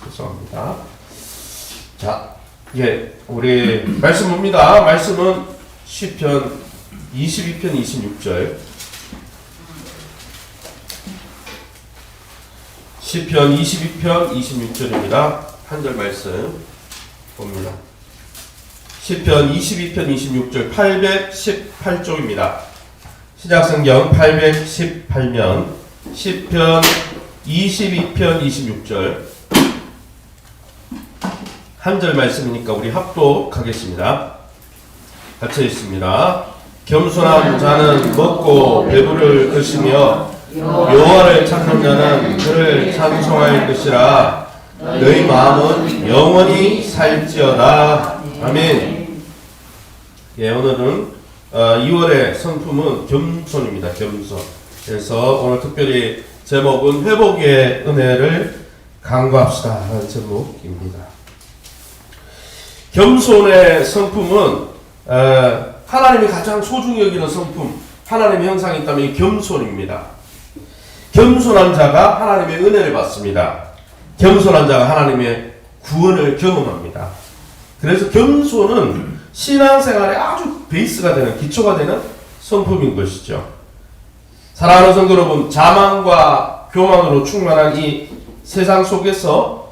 죄송합니다. 자, 우리 말씀 봅니다. 말씀은 시편 22편 26절. 시편 22편 26절입니다. 한 절 말씀 봅니다. 시편 22편 26절 818쪽입니다. 신약성경 818면 시편 22편 26절 한 절 말씀이니까 우리 합독하겠습니다. 같이 있습니다. 겸손한 자는 먹고 배부를 것이며 여호와를 찾는 자는 그를 찬송할 것이라. 너희 마음은 영원히 살지어다. 아멘. 오늘은 2월의 성품은 겸손입니다. 겸손. 그래서 오늘 특별히 제목은 회복의 은혜를 간구합시다 라는 제목입니다. 겸손의 성품은 하나님이 가장 소중히 여기는 성품, 하나님의 형상이 있다면 이 겸손입니다. 겸손한 자가 하나님의 은혜를 받습니다. 겸손한 자가 하나님의 구원을 경험합니다. 그래서 겸손은 신앙생활의 아주 베이스가 되는, 기초가 되는 성품인 것이죠. 사랑하는 성도 여러분, 자만과 교만으로 충만한 이 세상 속에서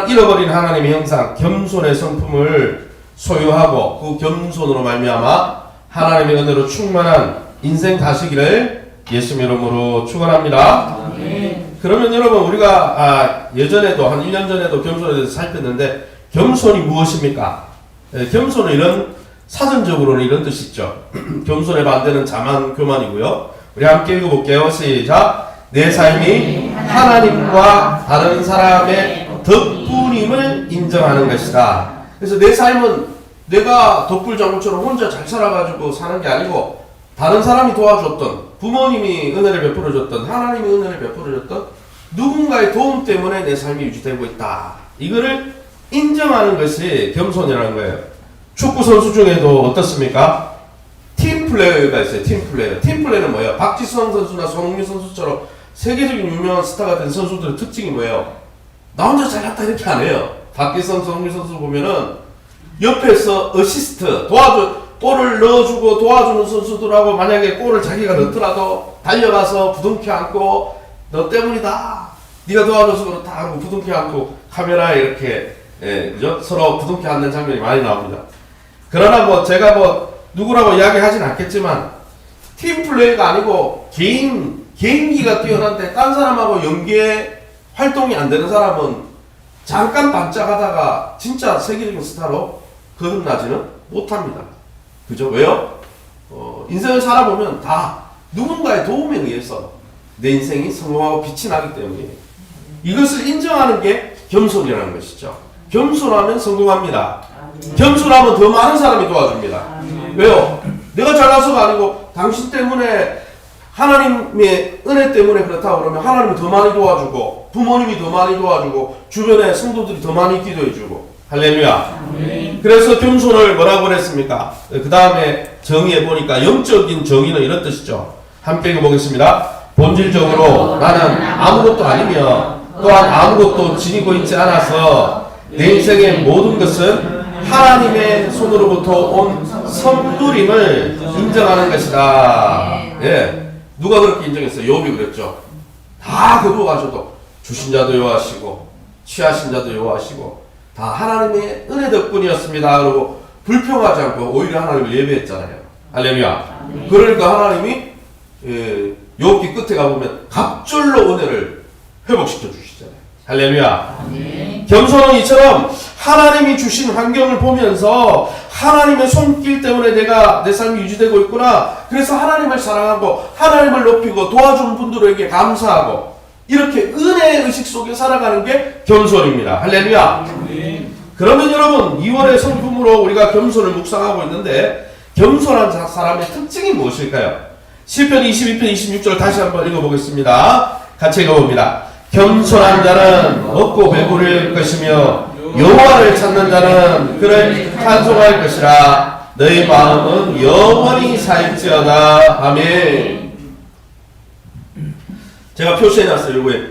잃어버린 하나님의 형상, 겸손의 성품을 소유하고 그 겸손으로 말미암아 하나님의 은혜로 충만한 인생 다시기를 예수님 이름으로 축원합니다. 그러면 여러분, 우리가 예전에도 한 1년 전에도 겸손에 대해서 살폈는데, 겸손이 무엇입니까? 겸손은 이런, 사전적으로는 이런 뜻이 있죠. 겸손의 반대는 자만, 교만이고요. 우리 함께 읽어볼게요. 시작. 내 삶이 하나님과 다른 사람의 덕분임을 인정하는 것이다. 그래서 내 삶은 내가 덕불장군처럼 혼자 잘 살아가지고 사는 게 아니고, 다른 사람이 도와줬던, 부모님이 은혜를 베풀어줬던, 하나님이 은혜를 베풀어줬던 누군가의 도움 때문에 내 삶이 유지되고 있다. 이거를 인정하는 것이 겸손이라는 거예요. 축구 선수 중에도 어떻습니까? 팀플레이어가 있어요. 팀플레이어는 뭐예요? 박지성 선수나 손흥민 선수처럼 세계적인 유명한 스타가 된 선수들의 특징이 뭐예요? 나 혼자 잘났다 이렇게 안 해요. 박지성, 손흥민 선수 보면은 옆에서 어시스트, 골을 넣어주고 도와주는 선수들하고 만약에 골을 자기가 넣더라도 달려가서 부둥켜 안고 너 때문이다, 네가 도와줘서 그렇다 하고 부둥켜 안고 카메라에 이렇게 그죠? 서로 부둥켜 안는 장면이 많이 나옵니다. 그러나 제가 누구라고 이야기하진 않겠지만, 팀플레이가 아니고 개인기가 뛰어난데 딴 사람하고 연계 활동이 안 되는 사람은 잠깐 반짝하다가 진짜 세계적인 스타로 거듭나지는 못합니다. 그죠? 왜요? 인생을 살아보면 다 누군가의 도움에 의해서 내 인생이 성공하고 빛이 나기 때문에 이것을 인정하는 게 겸손이라는 것이죠. 겸손하면 성공합니다. 겸손하면 더 많은 사람이 도와줍니다. 왜요? 내가 잘나서가 아니고 당신 때문에, 하나님의 은혜 때문에 그렇다고 그러면 하나님이 더 많이 도와주고, 부모님이 더 많이 도와주고, 주변에 성도들이 더 많이 기도해주고. 할렐루야. 그래서 겸손을 뭐라고 그랬습니까? 그 다음에 정의해 보니까 영적인 정의는 이런 뜻이죠. 함께 읽어보겠습니다. 본질적으로 나는 아무것도 아니며 또한 아무것도 지니고 있지 않아서 내 인생의 모든 것은 하나님의 손으로부터 온 선물임을 인정하는 것이다. 누가 그렇게 인정했어요? 욥이 그랬죠. 다 거두어가셔도 주신 자도 여호와시고 취하신 자도 여호와시고 다 하나님의 은혜 덕분이었습니다. 그러고 불평하지 않고 오히려 하나님을 예배했잖아요. 할렐루야. 그러니까 하나님이 욥기 끝에 가보면 갑절로 은혜를 회복시켜 주시잖아요. 할렐루야. 겸손은 이처럼 하나님이 주신 환경을 보면서 하나님의 손길 때문에 내 삶이 유지되고 있구나. 그래서 하나님을 사랑하고 하나님을 높이고 도와주는 분들에게 감사하고 이렇게 은혜의 의식 속에 살아가는 게 겸손입니다. 할렐루야. 그러면 여러분, 2월의 성품으로 우리가 겸손을 묵상하고 있는데, 겸손한 사람의 특징이 무엇일까요? 시편 22편 26절 다시 한번 읽어보겠습니다. 같이 읽어봅니다. 겸손한 자는 먹고 배부를 것이며 여호와를 찾는 자는 그를 찬송할 것이라. 너희 마음은 영원히 살지어다. 아멘. 제가 표시해놨어요. 요거에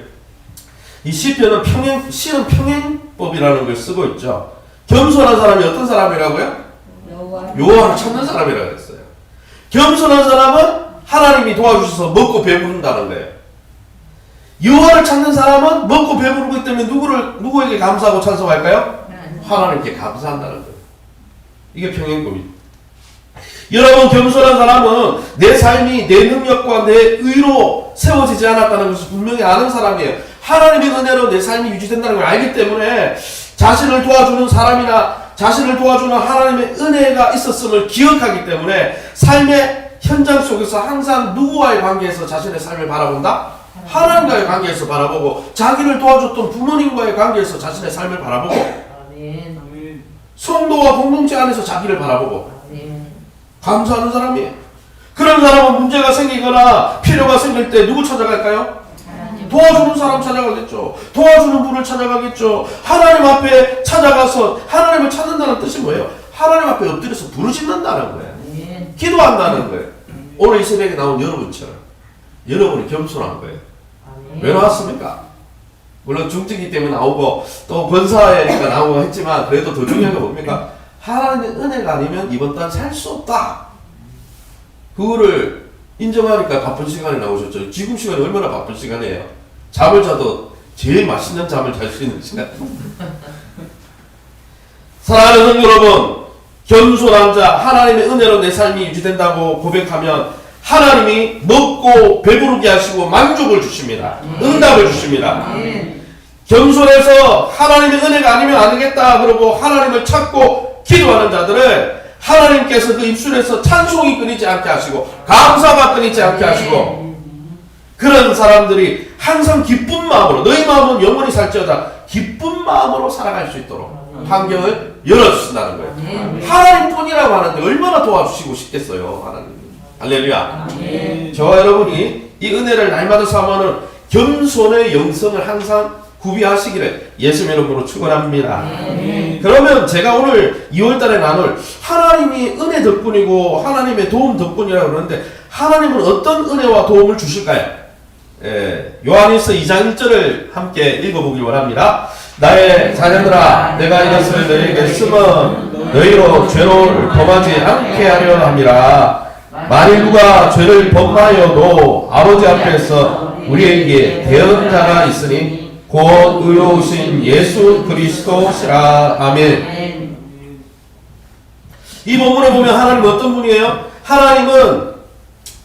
이 시편은 시는 평행법이라는 걸 쓰고 있죠. 겸손한 사람이 어떤 사람이라고요? 여호와를 찾는 사람이라고 했어요. 겸손한 사람은 하나님이 도와주셔서 먹고 배부른다는 거예요. 여호와를 찾는 사람은 먹고 배부르기 때문에 누구에게 감사하고 찬송할까요? 하나님께 감사한다는 거예요. 이게 평행법입니다. 여러분, 겸손한 사람은 내 삶이 내 능력과 내 의로 세워지지 않았다는 것을 분명히 아는 사람이에요. 하나님의 은혜로 내 삶이 유지된다는 걸 알기 때문에 자신을 도와주는 사람이나 자신을 도와주는 하나님의 은혜가 있었음을 기억하기 때문에 삶의 현장 속에서 항상 누구와의 관계에서 자신의 삶을 바라본다? 하나님과의 관계에서 바라보고, 자기를 도와줬던 부모님과의 관계에서 자신의 삶을 바라보고, 성도와 공동체 안에서 자기를 바라보고 감사하는 사람이에요. 그런 사람은 문제가 생기거나 필요가 생길 때 누구 찾아갈까요? 도와주는 사람 찾아가겠죠. 도와주는 분을 찾아가겠죠. 하나님 앞에 찾아가서 하나님을 찾는다는 뜻이 뭐예요? 하나님 앞에 엎드려서 부르짖는다는 거예요. 기도한다는 거예요. 오늘 이 새벽에 나온 여러분처럼 여러분이 겸손한 거예요. 왜 나왔습니까? 물론 중직이기 때문에 나오고 또 권사회니까 나오고 했지만 그래도 더 중요한 게 뭡니까? 하나님의 은혜가 아니면 이번 달 살 수 없다. 그거를 인정하니까 바쁜 시간에 나오셨죠. 지금 시간이 얼마나 바쁜 시간이에요. 잠을 자도 제일 맛있는 잠을 잘 수 있는 시간. 사랑하는 성도 여러분, 겸손한 자, 하나님의 은혜로 내 삶이 유지된다고 고백하면 하나님이 먹고 배부르게 하시고 만족을 주십니다. 응답을 주십니다. 겸손해서 하나님의 은혜가 아니면 안 되겠다 그러고 하나님을 찾고 기도하는 자들을 하나님께서 그 입술에서 찬송이 끊이지 않게 하시고 감사가 끊이지 않게 하시고, 그런 사람들이 항상 기쁜 마음으로, 너희 마음은 영원히 살지어다 기쁜 마음으로 살아갈 수 있도록 환경을 열어주신다는 거예요. 하나님뿐이라고 하는데 얼마나 도와주시고 싶겠어요. 하나님. 할렐루야. 저와 여러분이 이 은혜를 날마다 사모하는 겸손의 영성을 항상 구비하시기를 예수님의 이름으로 축원합니다. 그러면 제가 오늘 2월달에 나눌 하나님이 은혜 덕분이고 하나님의 도움 덕분이라고 그러는데, 하나님은 어떤 은혜와 도움을 주실까요? 요한일서 2장 1절을 함께 읽어보길 원합니다. 나의 자녀들아, 내가 이것을 너희에게 쓰면 너희로 죄를 범하지 않게 하려 함이라. 만일 누가 죄를 범하여도 아버지 앞에서 우리에게 대언자가 있으니 곧 의로우신 예수 그리스도시라. 아멘. 이 본문에 보면 하나님은 어떤 분이에요? 하나님은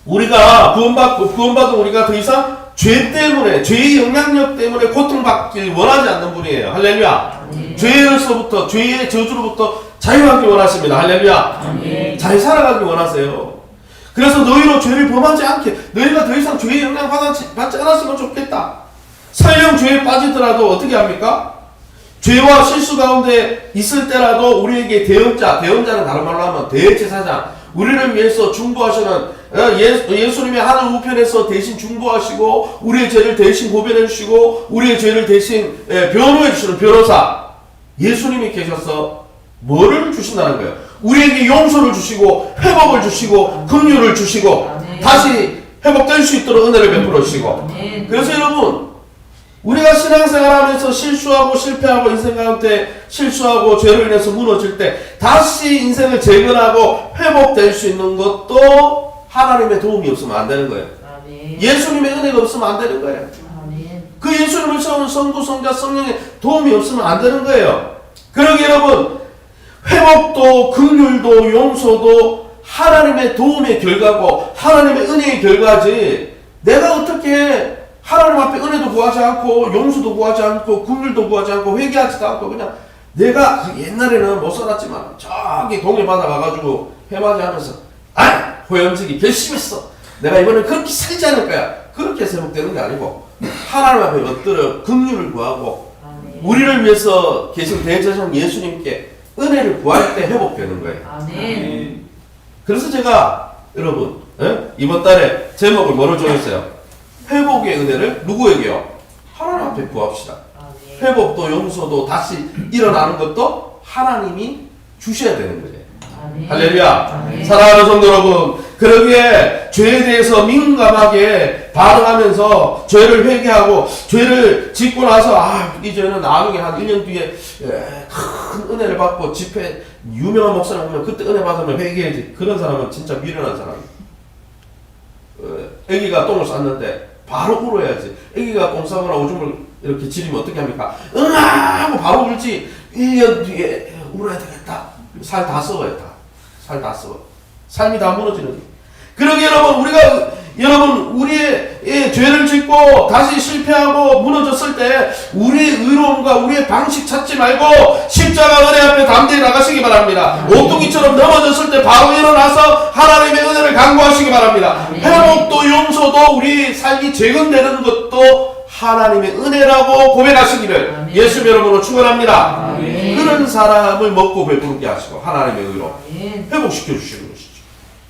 우리가 구원받은 우리가 더 이상 죄 때문에, 죄의 영향력 때문에 고통받길 원하지 않는 분이에요. 할렐루야. 죄로서부터, 죄의 저주로부터 자유하길 원하십니다. 할렐루야. 잘 살아가길 원하세요. 그래서 너희로 죄를 범하지 않게, 너희가 더 이상 죄의 영향 받지 않았으면 좋겠다. 설령 죄에 빠지더라도 어떻게 합니까? 죄와 실수 가운데 있을 때라도 우리에게 대언자는 다른 말로 하면 대제사장, 우리를 위해서 중보하시는 예수님의 하늘 우편에서 대신 중보하시고 우리의 죄를 대신 고변해 주시고 우리의 죄를 대신 변호해 주시는 변호사 예수님이 계셔서 뭐를 주신다는 거예요? 우리에게 용서를 주시고 회복을 주시고 긍휼을 주시고 다시 회복될 수 있도록 은혜를 베풀어 주시고. 그래서 여러분, 우리가 신앙생활하면서 실수하고 실패하고 인생 가운데 실수하고 죄로 인해서 무너질 때 다시 인생을 재건하고 회복될 수 있는 것도 하나님의 도움이 없으면 안 되는 거예요. 예수님의 은혜가 없으면 안 되는 거예요. 그 예수님을 세우는 성부, 성자, 성령의 도움이 없으면 안 되는 거예요. 그러기에 여러분, 회복도 긍휼도 용서도 하나님의 도움의 결과고 하나님의 은혜의 결과지, 내가 어떻게 하나님 앞에 은혜도 구하지 않고 용서도 구하지 않고 긍휼도 구하지 않고 회개하지도 않고 그냥 내가 옛날에는 못 살았지만 저기 동해 바다 가가지고 해맞이 하면서 호연지기 결심했어, 내가 이번에 그렇게 살지 않을 거야, 그렇게 회복되는 게 아니고 하나님 앞에 엎드려 긍휼을 구하고 우리를 위해서 계신 대제사장 예수님께 은혜를 구할 때 회복되는 거예요. 아멘. 그래서 제가 여러분 이번 달에 제목을 뭐로 정했어요? 회복의 은혜를 누구에게요? 하나님 앞에 구합시다. 회복도 용서도 다시 일어나는 것도 하나님이 주셔야 되는 거예요. 할렐루야. 사랑하는 성도 여러분, 그러기에 죄에 대해서 민감하게 반응하면서 죄를 회개하고 죄를 짓고 나서 이 죄는 나중에 한 1년 뒤에 큰 은혜를 받고 집회 유명한 목사님 보면 그때 은혜 받으면 회개해야지. 그런 사람은 진짜 미련한 사람이에요. 애기가 똥을 쌌는데 바로 울어야지. 애기가 똥 싸거나 오줌을 이렇게 지리면 어떻게 합니까? 하고 바로 울지. 1년 뒤에 울어야 되겠다. 살 다 썩어요. 살 다 썩어. 삶이 다 무너지는 거예요. 그러게 여러분 우리의 죄를 짓고 다시 실패하고 무너졌을 때 우리의 의로움과 우리의 방식 찾지 말고 십자가 은혜 앞에 담대히 나가시기 바랍니다. 오뚜기처럼 넘어졌을 때 바로 일어나서 하나님의 은혜를 간구하시기 바랍니다. 회복도 용서도 우리 삶이 재건되는 것도 하나님의 은혜라고 고백하시기를 예수 여러분으로 축원합니다. 그런 사람을 먹고 배부르게 하시고 하나님의 의로 회복시켜 주시는 것이죠.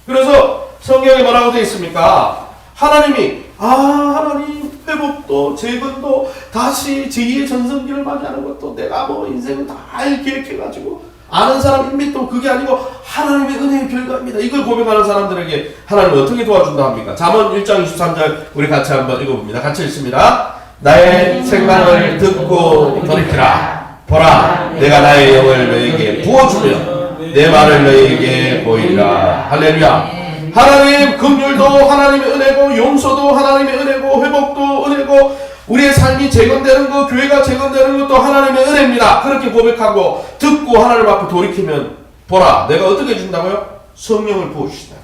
그래서 성경에 뭐라고 되어 있습니까? 하나님이 하나님 회복도 재건도 다시 제2의 전성기를 맞이하는 것도 내가 뭐 인생을 다 계획해가지고 아는 사람입니다. 또 그게 아니고 하나님의 은혜의 결과입니다. 이걸 고백하는 사람들에게 하나님은 어떻게 도와준다 합니까? 잠언 1장 23절 우리 같이 한번 읽어봅니다. 같이 읽습니다. 나의 책망을 듣고 돌이키라. 보라, 내가 나의 영을 너에게 부어주며 내 말을 너에게 보이라. 할렐루야. 하나님 긍휼도 하나님의 은혜고 용서도 하나님의 은혜고 회복도 은혜고 우리의 삶이 재건되는 것, 교회가 재건되는 것도 하나님의 은혜입니다. 그렇게 고백하고 듣고 하나님 앞에 돌이키면 보라, 내가 어떻게 해준다고요? 성령을 부어주시다.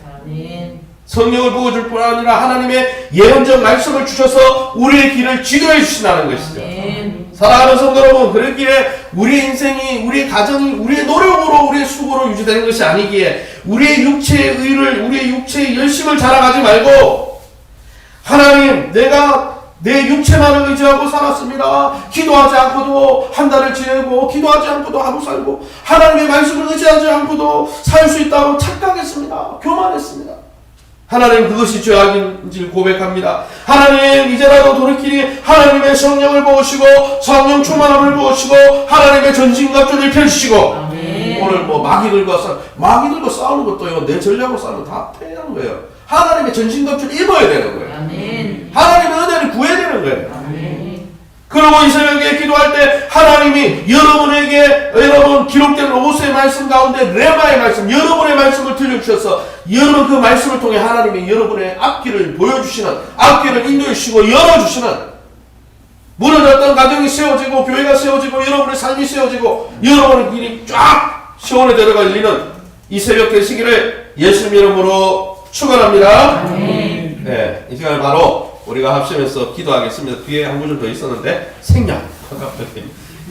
성령을 부어줄 뿐 아니라 하나님의 예언적 말씀을 주셔서 우리의 길을 지도해 주신다는 것이죠. 사랑하는 성도 여러분, 그렇기에 우리의 인생이, 우리의 가정이 우리의 노력으로, 우리의 수고로 유지되는 것이 아니기에 우리의 육체의 의를, 우리의 육체의 열심을 자랑하지 말고 하나님, 내가 내 육체만을 의지하고 살았습니다. 기도하지 않고도 한 달을 지내고 기도하지 않고도 하루 살고 하나님의 말씀을 의지하지 않고도 살 수 있다고 착각했습니다. 교만했습니다. 하나님, 그것이 죄악인지 고백합니다. 하나님, 이제라도 돌이키니 하나님의 성령을 부으시고 성령 충만함을 부으시고 하나님의 전신갑주를 펴주시고 오늘 뭐 마귀들과 싸우는 것도요, 내 전략으로 싸우면 다 패하는 거예요. 하나님의 전신갑주를 입어야 되는 거예요. 하나님의 은혜를 구해야 되는 거예요. 그리고 이 새벽에 기도할 때 하나님이 여러분 기록된 로고스의 말씀 가운데 레마의 말씀, 여러분의 말씀을 들려주셔서 여러분 그 말씀을 통해 하나님이 여러분의 앞길을 보여주시는, 앞길을 인도해 주시고 열어주시는, 무너졌던 가정이 세워지고 교회가 세워지고 여러분의 삶이 세워지고 여러분의 길이 쫙 시온에 들어갈리는 이 새벽 되시기를 예수님 이름으로 축원합니다. 네, 이 시간에 바로 우리가 합심해서 기도하겠습니다. 뒤에 한 구절 더 있었는데 생략.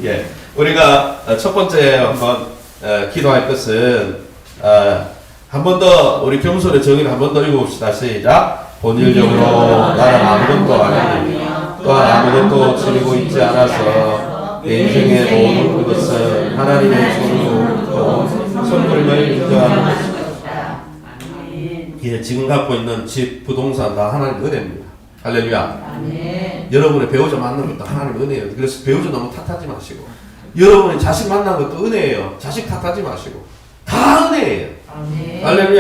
예, 우리가 첫 번째 한번 기도할 것은 한 번 더 우리 겸손의 정의를 한 번 더 읽어봅시다. 시작. 본질적으로 나는 아무것도 아니니 또한 아무것도 지니고 있지 않아서 내 인생의 모든 것은 하나님의 손으로 선물임을 인정하는 것입니다. 예, 지금 갖고 있는 집, 부동산 다 하나님의 은혜입니다. 할렐루야. 여러분의 배우자 만난 것도 하나님의 은혜예요. 그래서 배우자 너무 탓하지 마시고 여러분의 자식 만난 것도 은혜예요. 자식 탓하지 마시고 다 은혜예요. 할렐루야.